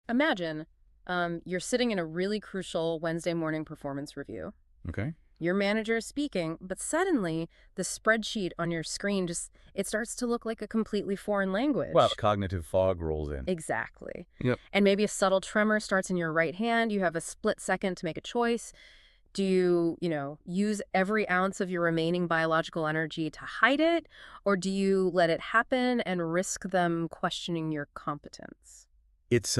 Imagine you're sitting in a really crucial Wednesday morning performance review. Okay. Your manager is speaking, but suddenly the spreadsheet on your screen it starts to look like a completely foreign Well, language. cognitive fog rolls in. Exactly. Yep. And maybe a subtle tremor starts in your right hand. You have a split second to make a choice. Do you use every ounce of your remaining biological energy to hide it? Or do you let it happen and risk them questioning your competence? It's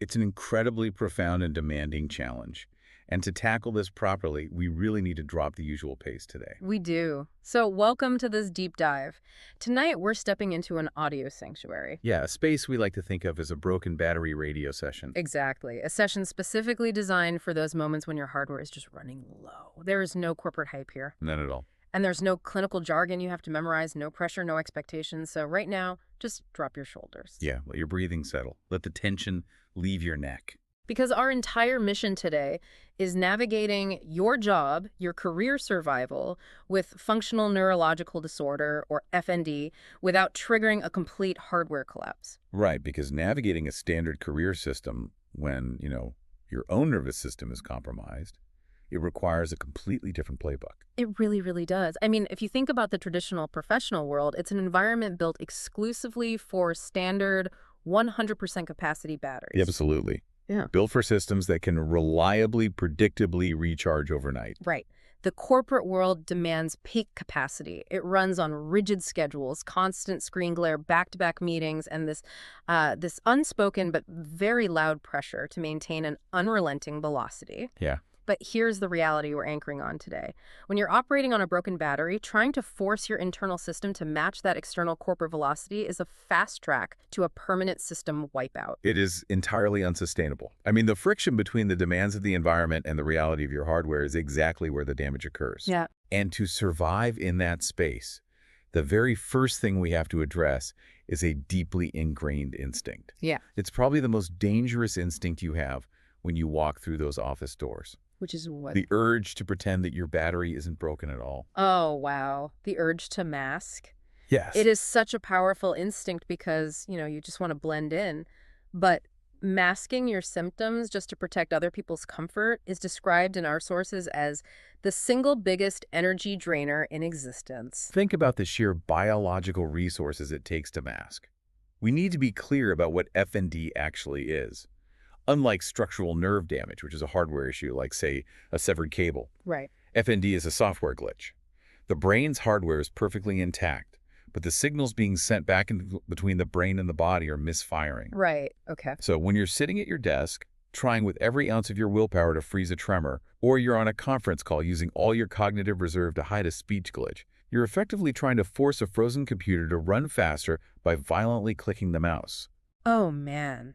it's an incredibly profound and demanding challenge. And to tackle this properly, we really need to drop the usual pace today. We do. So welcome to this deep dive. Tonight we're stepping into an audio sanctuary. Yeah, a space we like to think of as a broken battery radio session. Exactly. A session specifically designed for those moments when your hardware is just running low. There is no corporate hype here. None at all. And there's no clinical jargon you have to memorize, no pressure, no expectations. So right now, just drop your shoulders. Yeah, let your breathing settle. Let the tension leave your neck. Because our entire mission today is navigating your job, your career survival with functional neurological disorder, or FND, without triggering a complete hardware collapse. Right, because navigating a standard career system when, your own nervous system is compromised, it requires a completely different playbook. It really, really does. I mean, if you think about the traditional professional world, it's an environment built exclusively for standard 100% capacity batteries. Absolutely. Yeah. Built for systems that can reliably, predictably recharge overnight. Right. The corporate world demands peak capacity. It runs on rigid schedules, constant screen glare, back-to-back meetings, and this unspoken but very loud pressure to maintain an unrelenting velocity. Yeah. But here's the reality we're anchoring on today. When you're operating on a broken battery, trying to force your internal system to match that external corporate velocity is a fast track to a permanent system wipeout. It is entirely unsustainable. I mean, the friction between the demands of the environment and the reality of your hardware is exactly where the damage occurs. Yeah. And to survive in that space, the very first thing we have to address is a deeply ingrained instinct. Yeah. It's probably the most dangerous instinct you have when you walk through those office doors. Which is what? The urge to pretend that your battery isn't broken at all. Oh, wow. The urge to mask. Yes. It is such a powerful instinct because, you just want to blend in. But masking your symptoms just to protect other people's comfort is described in our sources as the single biggest energy drainer in existence. Think about the sheer biological resources it takes to mask. We need to be clear about what FND actually is. Unlike structural nerve damage, which is a hardware issue like, say, a severed cable, Right. FND is a software glitch. The brain's hardware is perfectly intact, but the signals being sent back in between the brain and the body are misfiring. Right. Okay. So when you're sitting at your desk, trying with every ounce of your willpower to freeze a tremor, or you're on a conference call using all your cognitive reserve to hide a speech glitch, you're effectively trying to force a frozen computer to run faster by violently clicking the mouse. Oh, man.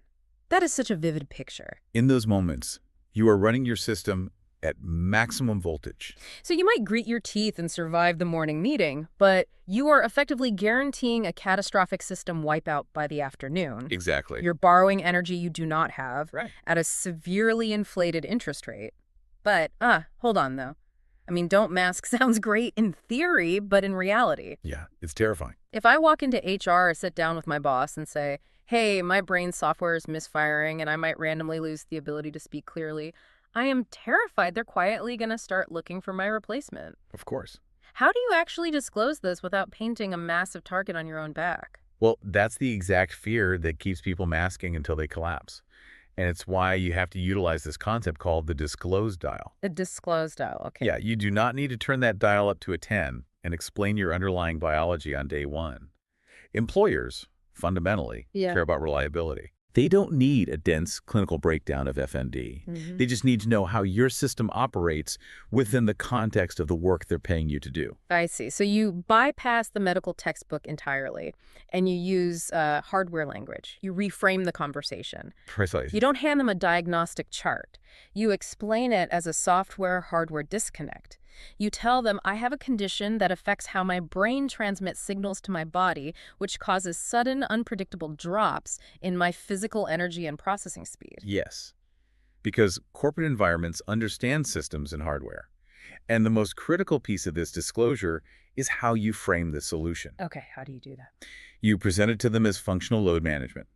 That is such a vivid picture. In those moments, you are running your system at maximum voltage. So you might grit your teeth and survive the morning meeting, but you are effectively guaranteeing a catastrophic system wipeout by the afternoon. Exactly. You're borrowing energy you do not have Right. at a severely inflated interest rate. But, hold on, though. I mean, don't mask sounds great in theory, but in reality. Yeah, it's terrifying. If I walk into HR or sit down with my boss and say, hey, my brain software is misfiring and I might randomly lose the ability to speak clearly, I am terrified they're quietly going to start looking for my replacement. Of course. How do you actually disclose this without painting a massive target on your own back? Well, that's the exact fear that keeps people masking until they collapse. And it's why you have to utilize this concept called the disclose dial. The disclose dial, okay. Yeah, you do not need to turn that dial up to a 10 and explain your underlying biology on day one. Employers, fundamentally, care about reliability. They don't need a dense clinical breakdown of FND. They just need to know how your system operates within the context of the work they're paying you to do. I see. So you bypass the medical textbook entirely, and you use hardware language. You reframe the conversation. Precisely. You don't hand them a diagnostic chart. You explain it as a software-hardware disconnect. You tell them, I have a condition that affects how my brain transmits signals to my body, which causes sudden, unpredictable drops in my physical energy and processing speed. Yes, because corporate environments understand systems and hardware. And the most critical piece of this disclosure is how you frame the solution. Okay, how do you do that? You present it to them as functional load management.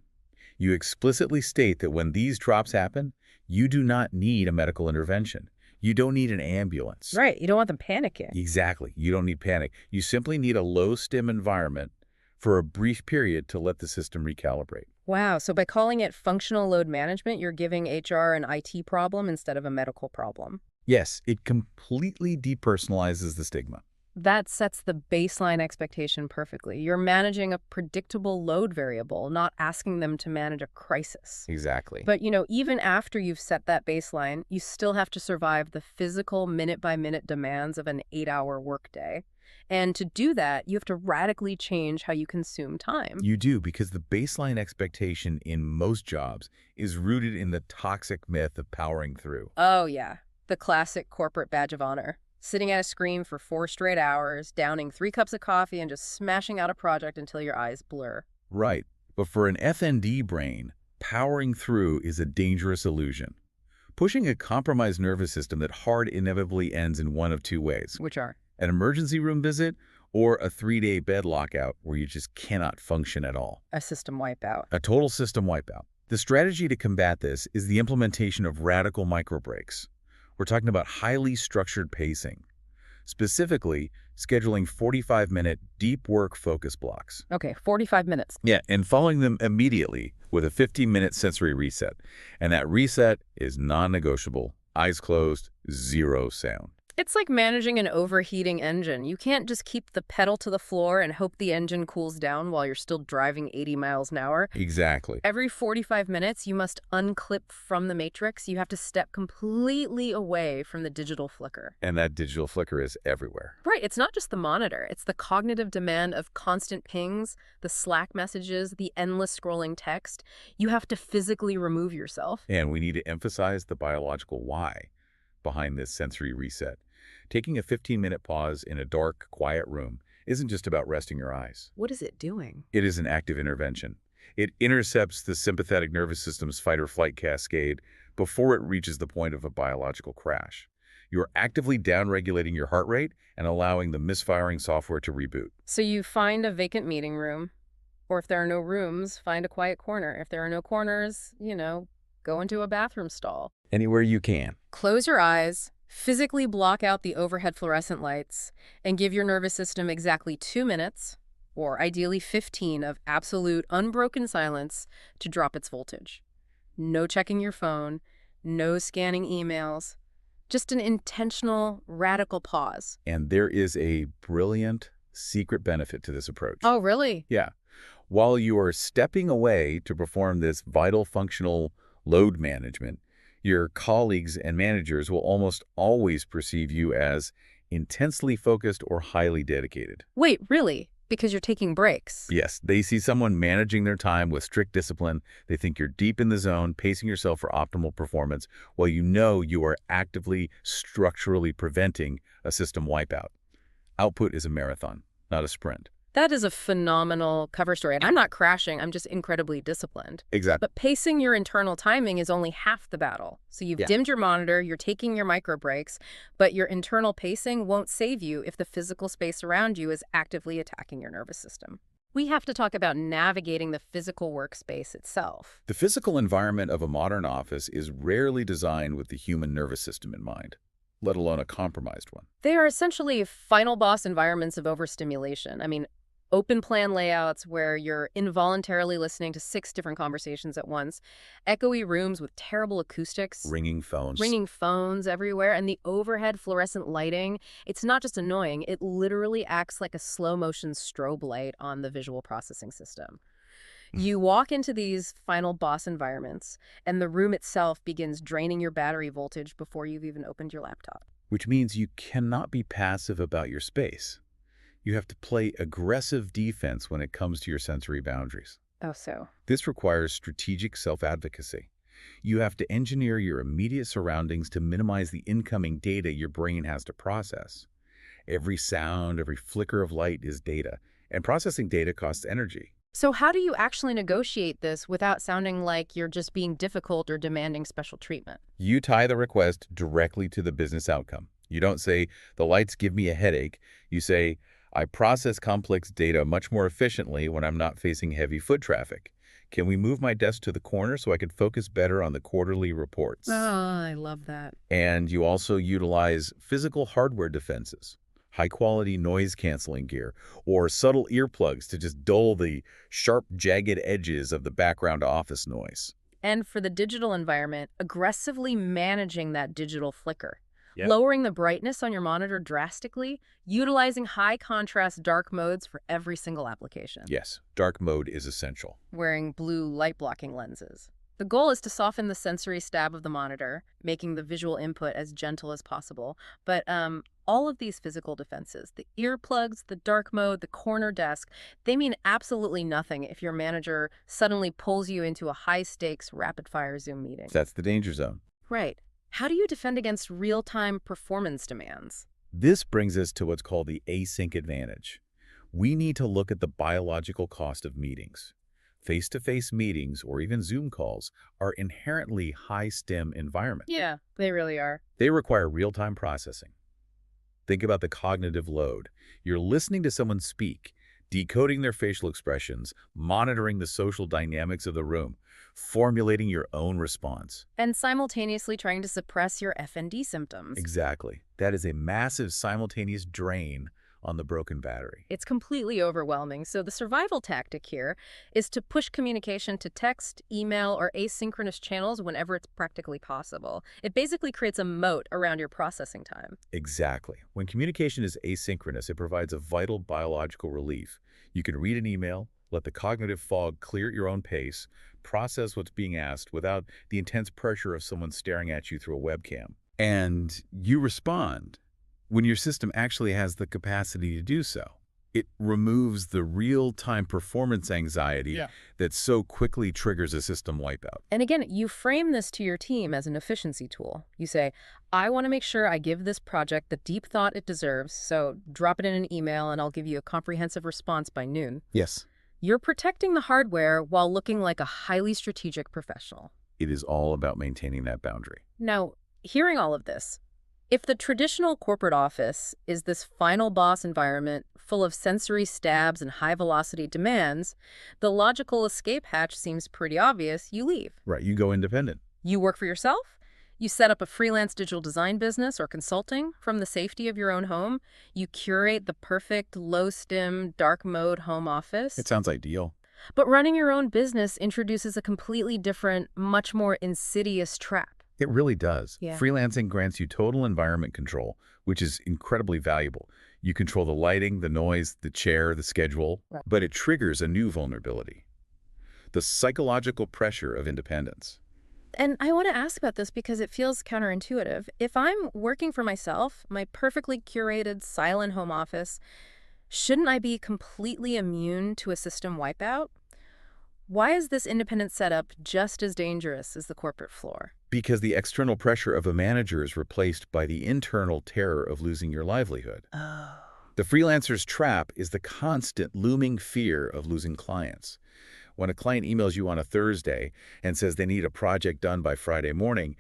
You explicitly state that when these drops happen, you do not need a medical intervention. You don't need an ambulance. Right. You don't want them panicking. Exactly. You don't need panic. You simply need a low-stim environment for a brief period to let the system recalibrate. Wow. So by calling it functional load management, you're giving HR an IT problem instead of a medical problem. Yes, it completely depersonalizes the stigma. That sets the baseline expectation perfectly. You're managing a predictable load variable, not asking them to manage a crisis. Exactly. But, even after you've set that baseline, you still have to survive the physical minute-by-minute demands of an 8-hour workday. And to do that, you have to radically change how you consume time. You do, because the baseline expectation in most jobs is rooted in the toxic myth of powering through. Oh, yeah. The classic corporate badge of honor. Sitting at a screen for 4 straight hours, downing 3 cups of coffee, and just smashing out a project until your eyes blur. Right. But for an FND brain, powering through is a dangerous illusion. Pushing a compromised nervous system that hard inevitably ends in one of two ways. Which are? An emergency room visit or a 3-day bed lockout where you just cannot function at all. A system wipeout. A total system wipeout. The strategy to combat this is the implementation of radical microbreaks. We're talking about highly structured pacing, specifically scheduling 45-minute deep work focus blocks. Okay, 45 minutes. Yeah, and following them immediately with a 15-minute sensory reset. And that reset is non-negotiable, eyes closed, zero sound. It's like managing an overheating engine. You can't just keep the pedal to the floor and hope the engine cools down while you're still driving 80 miles an hour. Exactly. Every 45 minutes, you must unclip from the matrix. You have to step completely away from the digital flicker. And that digital flicker is everywhere. Right. It's not just the monitor. It's the cognitive demand of constant pings, the Slack messages, the endless scrolling text. You have to physically remove yourself. And we need to emphasize the biological why behind this sensory reset. Taking a 15-minute pause in a dark, quiet room isn't just about resting your eyes. What is it doing? It is an active intervention. It intercepts the sympathetic nervous system's fight-or-flight cascade before it reaches the point of a biological crash. You're actively downregulating your heart rate and allowing the misfiring software to reboot. So you find a vacant meeting room, or if there are no rooms, find a quiet corner. If there are no corners, go into a bathroom stall. Anywhere you can. Close your eyes, physically block out the overhead fluorescent lights, and give your nervous system exactly 2 minutes, or ideally 15, of absolute unbroken silence to drop its voltage. No checking your phone, no scanning emails, just an intentional, radical pause. And there is a brilliant secret benefit to this approach. Oh, really? Yeah. While you are stepping away to perform this vital functional load management, your colleagues and managers will almost always perceive you as intensely focused or highly dedicated. Wait, really? Because you're taking breaks? Yes, they see someone managing their time with strict discipline. They think you're deep in the zone, pacing yourself for optimal performance, while you know you are actively, structurally preventing a system wipeout. Output is a marathon, not a sprint. That is a phenomenal cover story. And I'm not crashing. I'm just incredibly disciplined. Exactly. But pacing your internal timing is only half the battle. So you've dimmed your monitor, you're taking your micro breaks, but your internal pacing won't save you if the physical space around you is actively attacking your nervous system. We have to talk about navigating the physical workspace itself. The physical environment of a modern office is rarely designed with the human nervous system in mind, let alone a compromised one. They are essentially final boss environments of overstimulation. Open plan layouts where you're involuntarily listening to 6 different conversations at once, echoey rooms with terrible acoustics, Ringing phones everywhere, and the overhead fluorescent lighting. It's not just annoying, it literally acts like a slow-motion strobe light on the visual processing system. You walk into these final boss environments, and the room itself begins draining your battery voltage before you've even opened your laptop. Which means you cannot be passive about your space. You have to play aggressive defense when it comes to your sensory boundaries. Oh, so? This requires strategic self-advocacy. You have to engineer your immediate surroundings to minimize the incoming data your brain has to process. Every sound, every flicker of light is data, and processing data costs energy. So how do you actually negotiate this without sounding like you're just being difficult or demanding special treatment? You tie the request directly to the business outcome. You don't say, "The lights give me a headache." You say, "I process complex data much more efficiently when I'm not facing heavy foot traffic. Can we move my desk to the corner so I can focus better on the quarterly reports? Oh, I love that. And you also utilize physical hardware defenses, high-quality noise-canceling gear, or subtle earplugs to just dull the sharp, jagged edges of the background office noise. And for the digital environment, aggressively managing that digital flicker. Yep. Lowering the brightness on your monitor drastically, utilizing high-contrast dark modes for every single application. Yes, dark mode is essential. Wearing blue light-blocking lenses. The goal is to soften the sensory stab of the monitor, making the visual input as gentle as possible. But all of these physical defenses, the earplugs, the dark mode, the corner desk, they mean absolutely nothing if your manager suddenly pulls you into a high-stakes, rapid-fire Zoom meeting. That's the danger zone. Right. How do you defend against real-time performance demands? This brings us to what's called the async advantage. We need to look at the biological cost of meetings. Face-to-face meetings, or even Zoom calls, are inherently high-stim environments. Yeah, they really are. They require real-time processing. Think about the cognitive load. You're listening to someone speak, decoding their facial expressions, monitoring the social dynamics of the room, formulating your own response. And simultaneously trying to suppress your FND symptoms. Exactly. That is a massive simultaneous drain on the broken battery. It's completely overwhelming. So the survival tactic here is to push communication to text, email, or asynchronous channels whenever it's practically possible. It basically creates a moat around your processing time. Exactly. When communication is asynchronous, it provides a vital biological relief. You can read an email, let the cognitive fog clear at your own pace, process what's being asked without the intense pressure of someone staring at you through a webcam. And you respond when your system actually has the capacity to do so. It removes the real-time performance anxiety that so quickly triggers a system wipeout. And again, you frame this to your team as an efficiency tool. You say, I want to make sure I give this project the deep thought it deserves, so drop it in an email and I'll give you a comprehensive response by noon. Yes. You're protecting the hardware while looking like a highly strategic professional. It is all about maintaining that boundary. Now, hearing all of this, if the traditional corporate office is this final boss environment full of sensory stabs and high-velocity demands, the logical escape hatch seems pretty obvious. You leave. Right, you go independent. You work for yourself. You set up a freelance digital design business or consulting from the safety of your own home. You curate the perfect low-stim, dark mode home office. It sounds ideal. But running your own business introduces a completely different, much more insidious trap. It really does. Yeah. Freelancing grants you total environment control, which is incredibly valuable. You control the lighting, the noise, the chair, the schedule, but it triggers a new vulnerability: the psychological pressure of independence. And I want to ask about this because it feels counterintuitive. If I'm working for myself, my perfectly curated, silent home office, shouldn't I be completely immune to a system wipeout? Why is this independent setup just as dangerous as the corporate floor? Because the external pressure of a manager is replaced by the internal terror of losing your livelihood. Oh. The freelancer's trap is the constant looming fear of losing clients. When a client emails you on a Thursday and says they need a project done by Friday morning,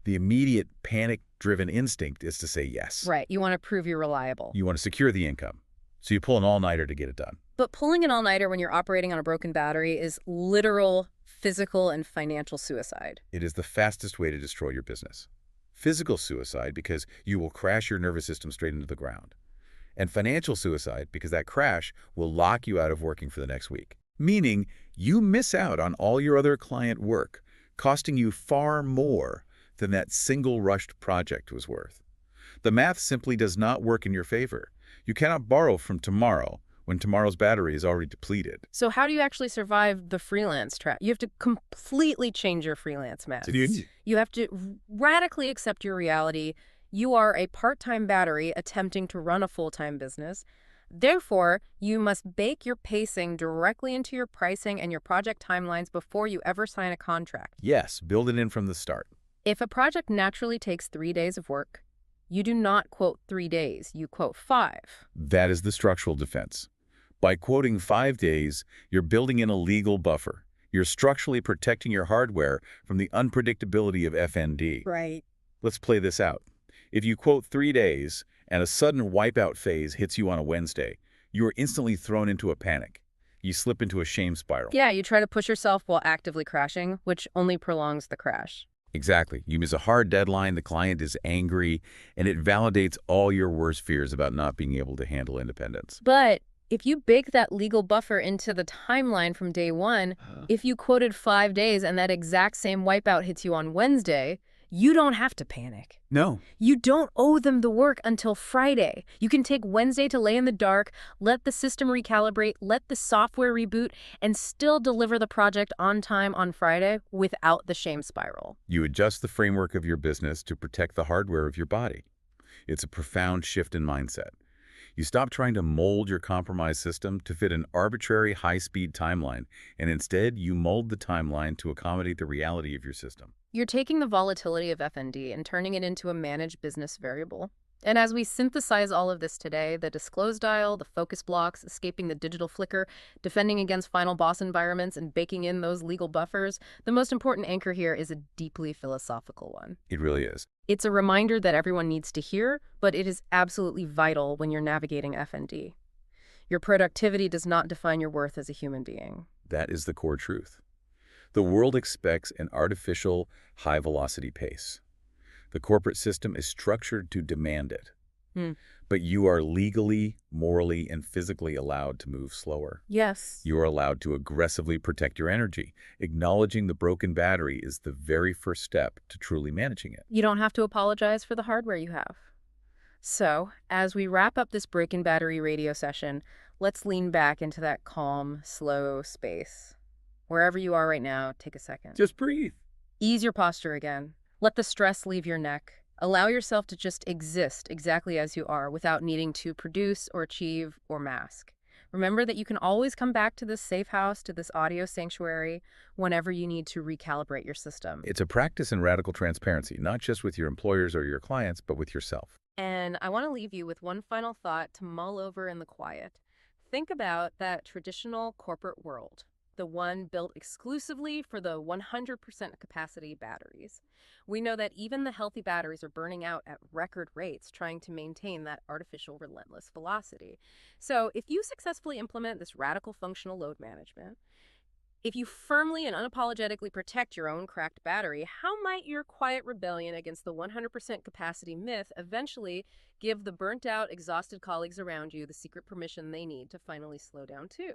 the immediate panic-driven instinct is to say yes. Right. You want to prove you're reliable. You want to secure the income, so you pull an all-nighter to get it done. But pulling an all-nighter when you're operating on a broken battery is literal physical and financial suicide. It is the fastest way to destroy your business. Physical suicide because you will crash your nervous system straight into the ground. And financial suicide because that crash will lock you out of working for the next week. Meaning you miss out on all your other client work, costing you far more than that single rushed project was worth. The math simply does not work in your favor. You cannot borrow from tomorrow when tomorrow's battery is already depleted. So how do you actually survive the freelance trap? You have to completely change your freelance math. You have to radically accept your reality. You are a part-time battery attempting to run a full-time business. Therefore, you must bake your pacing directly into your pricing and your project timelines before you ever sign a contract. Yes, build it in from the start. If a project naturally takes 3 days of work, you do not quote 3 days, you quote 5. That is the structural defense. By quoting 5 days, you're building in a legal buffer. You're structurally protecting your hardware from the unpredictability of FND. Right. Let's play this out. If you quote 3 days and a sudden wipeout phase hits you on a Wednesday, you are instantly thrown into a panic. You slip into a shame spiral. Yeah, you try to push yourself while actively crashing, which only prolongs the crash. Exactly. You miss a hard deadline, the client is angry, and it validates all your worst fears about not being able to handle independence. But if you bake that legal buffer into the timeline from day one, if you quoted 5 days and that exact same wipeout hits you on Wednesday, you don't have to panic. No. You don't owe them the work until Friday. You can take Wednesday to lay in the dark, let the system recalibrate, let the software reboot, and still deliver the project on time on Friday without the shame spiral. You adjust the framework of your business to protect the hardware of your body. It's a profound shift in mindset. You stop trying to mold your compromised system to fit an arbitrary high-speed timeline, and instead you mold the timeline to accommodate the reality of your system. You're taking the volatility of FND and turning it into a managed business variable. And as we synthesize all of this today, the disclose dial, the focus blocks, escaping the digital flicker, defending against final boss environments, and baking in those legal buffers, the most important anchor here is a deeply philosophical one. It really is. It's a reminder that everyone needs to hear, but it is absolutely vital when you're navigating FND. Your productivity does not define your worth as a human being. That is the core truth. The world expects an artificial, high-velocity pace. The corporate system is structured to demand it. But you are legally, morally, and physically allowed to move slower. Yes. You are allowed to aggressively protect your energy. Acknowledging the broken battery is the very first step to truly managing it. You don't have to apologize for the hardware you have. So, as we wrap up this break-in battery radio session, let's lean back into that calm, slow space. Wherever you are right now, take a second. Just breathe. Ease your posture again. Let the stress leave your neck. Allow yourself to just exist exactly as you are without needing to produce or achieve or mask. Remember that you can always come back to this safe house, to this audio sanctuary, whenever you need to recalibrate your system. It's a practice in radical transparency, not just with your employers or your clients, but with yourself. And I want to leave you with one final thought to mull over in the quiet. Think about that traditional corporate world, the one built exclusively for the 100% capacity batteries. We know that even the healthy batteries are burning out at record rates trying to maintain that artificial relentless velocity. So if you successfully implement this radical functional load management, if you firmly and unapologetically protect your own cracked battery, how might your quiet rebellion against the 100% capacity myth eventually give the burnt out, exhausted colleagues around you the secret permission they need to finally slow down too?